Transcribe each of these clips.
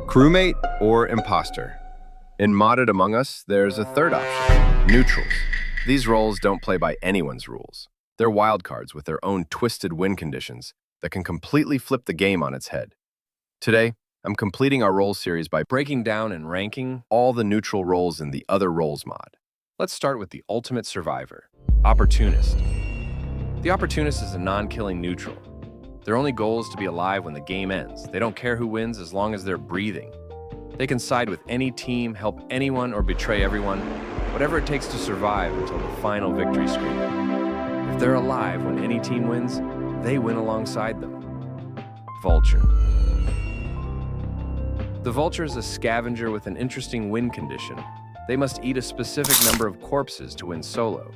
CREWMATE or imposter. In modded Among Us, there's a third option, neutrals. These roles don't play by anyone's rules. They're wildcards with their own twisted win conditions that can completely flip the game on its head. Today, I'm completing our role series by breaking down and ranking all the neutral roles in the Other Roles mod. Let's start with the ultimate survivor, Opportunist. The Opportunist is a non-killing neutral. Their only goal is to be alive when the game ends. They don't care who wins as long as they're breathing. They can side with any team, help anyone, or betray everyone, whatever it takes to survive until the final victory screen. If they're alive when any team wins, they win alongside them. Vulture. The Vulture is a scavenger with an interesting win condition. They must eat a specific number of corpses to win solo.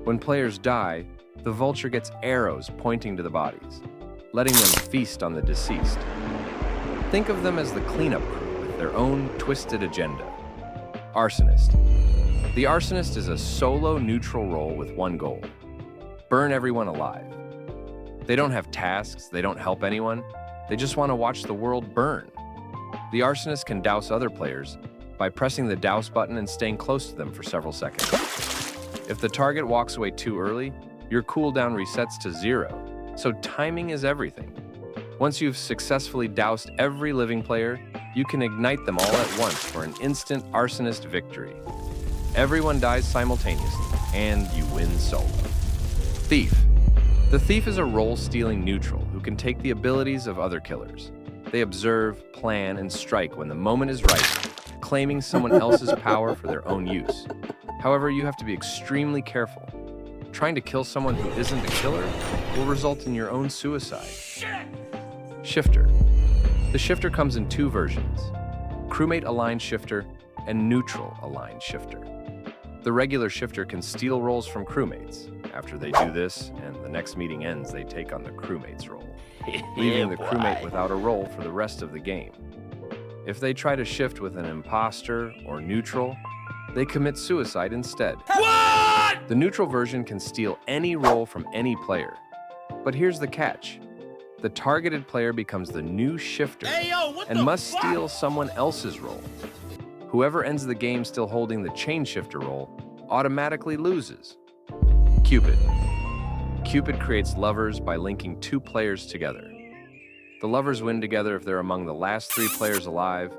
When players die, the Vulture gets arrows pointing to the bodies, letting them feast on the deceased. Think of them as the cleanup crew with their own twisted agenda. Arsonist. The Arsonist is a solo neutral role with one goal: burn everyone alive. They don't have tasks, they don't help anyone, they just want to watch the world burn. The Arsonist can douse other players by pressing the douse button and staying close to them for several seconds. If the target walks away too early, your cooldown resets to 0, so timing is everything. Once you've successfully doused every living player, you can ignite them all at once for an instant Arsonist victory. Everyone dies simultaneously, and you win solo. Thief. The Thief is a role-stealing neutral who can take the abilities of other killers. They observe, plan, and strike when the moment is right, claiming someone else's power for their own use. However, you have to be extremely careful. Trying to kill someone who isn't a killer will result in your own suicide. Shifter. The Shifter comes in two versions: CREWMATE aligned Shifter and neutral aligned Shifter. The regular Shifter can steal roles from crewmates. After they do this, and the next meeting ends, they take on the crewmate's role, leaving the crewmate without a role for the rest of the game. If they try to shift with an imposter or neutral, they commit suicide instead. What? The neutral version can steal any role from any player. But here's the catch. The targeted player becomes the new Shifter and must steal someone else's role. Whoever ends the game still holding the chain shifter role automatically loses. Cupid. Cupid creates lovers by linking two players together. The lovers win together if they're among the last 3 players alive.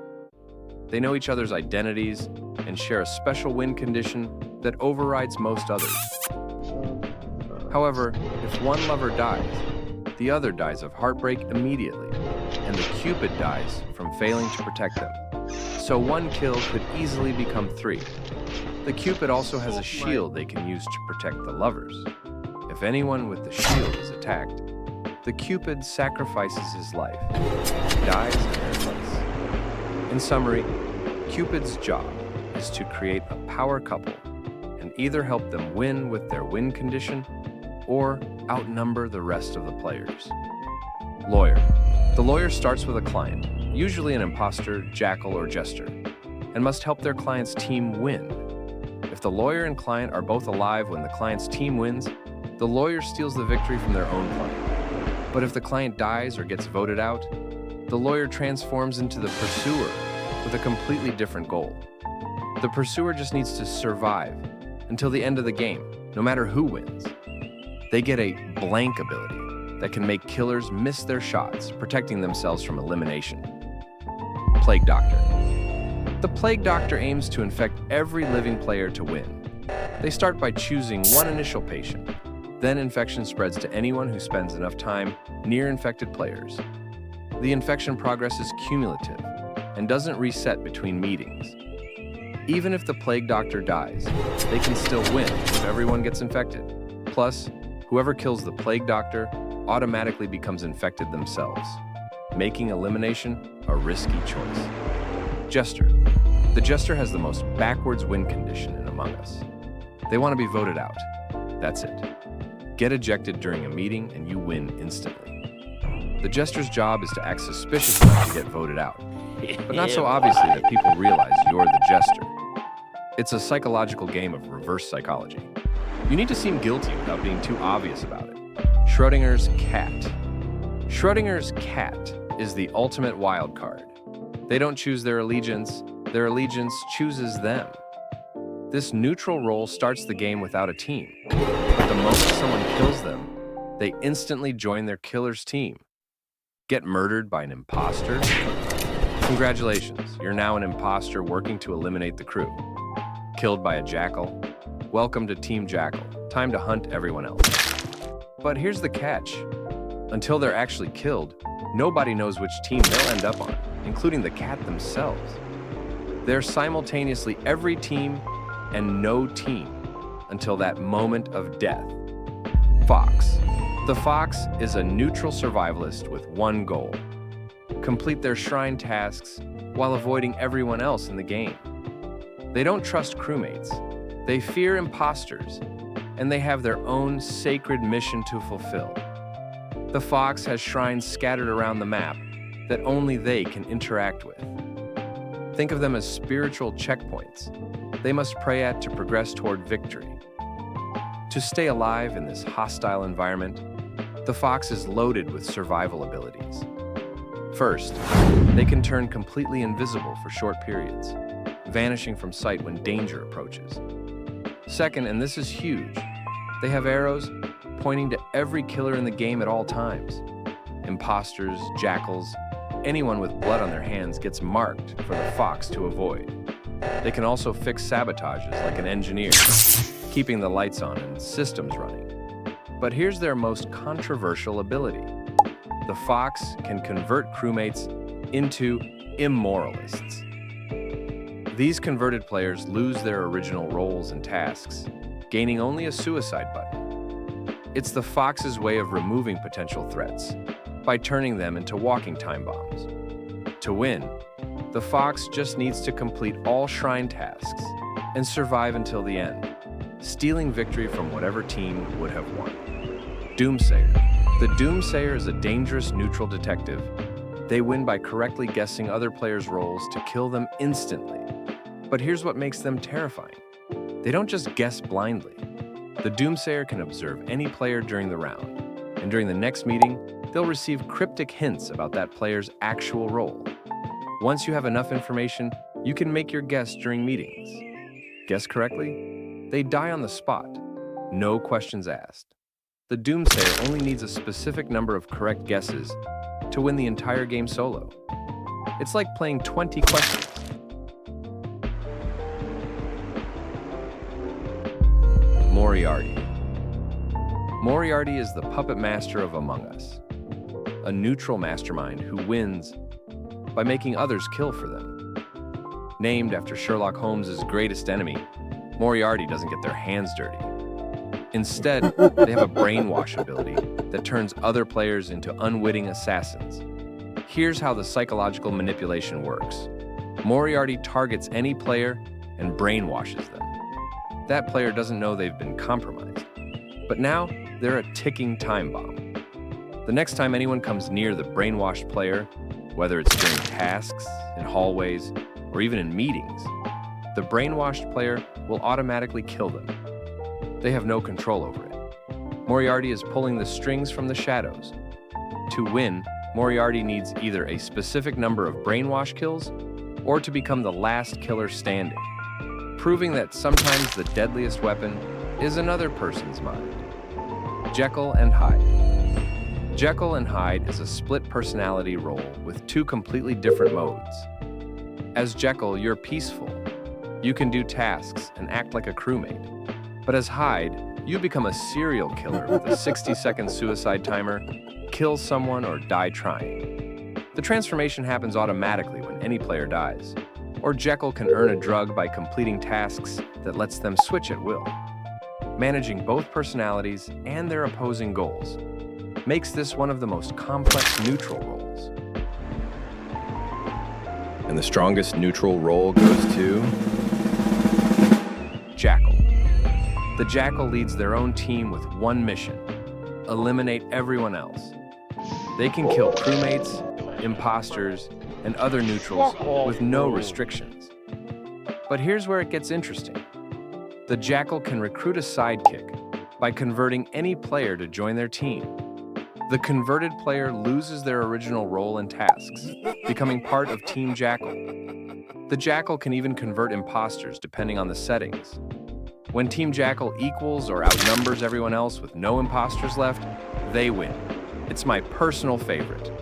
They know each other's identities and share a special win condition that overrides most others. However, if one lover dies, the other dies of heartbreak immediately, and the Cupid dies from failing to protect them. So one kill could easily become 3. The Cupid also has a shield they can use to protect the lovers. If anyone with the shield is attacked, the Cupid sacrifices his life, dies in their place. In summary, Cupid's job is to create a power couple and either help them win with their win condition or outnumber the rest of the players. Lawyer. The lawyer starts with a client, usually an imposter, jackal, or jester, and must help their client's team win. If the lawyer and client are both alive when the client's team wins, the lawyer steals the victory from their own client. But if the client dies or gets voted out, the lawyer transforms into the pursuer with a completely different goal. The pursuer just needs to survive until the end of the game, no matter who wins. They get a blank ability that can make killers miss their shots, protecting themselves from elimination. Plague Doctor. The Plague Doctor aims to infect every living player to win. They start by choosing one initial patient. Then infection spreads to anyone who spends enough time near infected players. The infection progress is cumulative and doesn't reset between meetings. Even if the Plague Doctor dies, they can still win if everyone gets infected. Plus, whoever kills the Plague Doctor automatically becomes infected themselves, making elimination a risky choice. Jester. The Jester has the most backwards win condition in Among Us. They want to be voted out. That's it. Get ejected during a meeting and you win instantly. The Jester's job is to act suspicious enough to get voted out, but not so obviously that people realize you're the Jester. It's a psychological game of reverse psychology. You need to seem guilty without being too obvious about it. Schrodinger's cat. Schrodinger's cat is the ultimate wild card. They don't choose their allegiance chooses them. This neutral role starts the game without a team, but the moment someone kills them, they instantly join their killer's team. Get murdered by an imposter? Congratulations, you're now an imposter working to eliminate the crew. Killed by a jackal? Welcome to Team Jackal. Time to hunt everyone else. But here's the catch. Until they're actually killed, nobody knows which team they'll end up on, including the cat themselves. They're simultaneously every team and no team until that moment of death. Fox. The Fox is a neutral survivalist with one goal: complete their shrine tasks while avoiding everyone else in the game. They don't trust crewmates, they fear imposters, and they have their own sacred mission to fulfill. The Fox has shrines scattered around the map that only they can interact with. Think of them as spiritual checkpoints they must pray at to progress toward victory. To stay alive in this hostile environment, the Fox is loaded with survival abilities. First, they can turn completely invisible for short periods, vanishing from sight when danger approaches. Second, and this is huge, they have arrows pointing to every killer in the game at all times. Imposters, jackals, anyone with blood on their hands gets marked for the Fox to avoid. They can also fix sabotages like an engineer, keeping the lights on and systems running. But here's their most controversial ability. The Fox can convert crewmates into immoralists. These converted players lose their original roles and tasks, gaining only a suicide button. It's the Fox's way of removing potential threats by turning them into walking time bombs. To win, the Fox just needs to complete all shrine tasks and survive until the end, stealing victory from whatever team would have won. Doomsayer. The Doomsayer is a dangerous neutral detective. They win by correctly guessing other players' roles to kill them instantly. But here's what makes them terrifying. They don't just guess blindly. The Doomsayer can observe any player during the round, and during the next meeting, they'll receive cryptic hints about that player's actual role. Once you have enough information, you can make your guess during meetings. Guess correctly? They die on the spot. No questions asked. The Doomsayer only needs a specific number of correct guesses to win the entire game solo. It's like playing 20 questions. Moriarty. Moriarty is the puppet master of Among Us, a neutral mastermind who wins by making others kill for them. Named after Sherlock Holmes' greatest enemy, Moriarty doesn't get their hands dirty. Instead, they have a brainwash ability that turns other players into unwitting assassins. Here's how the psychological manipulation works. Moriarty targets any player and brainwashes them. That player doesn't know they've been compromised. But now, they're a ticking time bomb. The next time anyone comes near the brainwashed player, whether it's during tasks, in hallways, or even in meetings, the brainwashed player will automatically kill them. They have no control over it. Moriarty is pulling the strings from the shadows. To win, Moriarty needs either a specific number of brainwash kills or to become the last killer standing, proving that sometimes the deadliest weapon is another person's mind. Jekyll and Hyde. Jekyll and Hyde is a split personality role with two completely different modes. As Jekyll, you're peaceful. You can do tasks and act like a crewmate. But as Hyde, you become a serial killer with a 60-second suicide timer, kill someone or die trying. The transformation happens automatically when any player dies. Or Jekyll can earn a drug by completing tasks that lets them switch at will. Managing both personalities and their opposing goals makes this one of the most complex neutral roles. And the strongest neutral role goes to Jackal. The Jackal leads their own team with one mission: eliminate everyone else. They can kill crewmates, imposters, and other neutrals with no restrictions. But here's where it gets interesting. The Jackal can recruit a sidekick by converting any player to join their team. The converted player loses their original role and tasks, becoming part of Team Jackal. The Jackal can even convert imposters depending on the settings. When Team Jackal equals or outnumbers everyone else with no imposters left, they win. It's my personal favorite.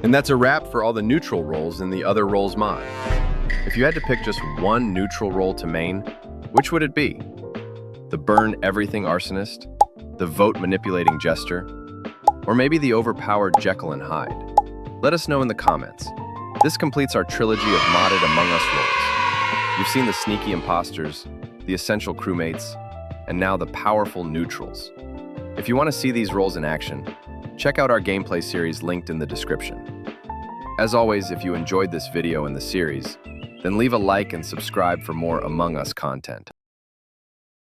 And that's a wrap for all the neutral roles in the Other Roles mod. If you had to pick just one neutral role to main, which would it be? The burn everything arsonist? The vote manipulating jester? Or maybe the overpowered Jekyll and Hyde? Let us know in the comments. This completes our trilogy of modded Among Us roles. You've seen the sneaky imposters, the essential crewmates, and now the powerful neutrals. If you want to see these roles in action, check out our gameplay series linked in the description. As always, if you enjoyed this video and the series, then leave a like and subscribe for more Among Us content.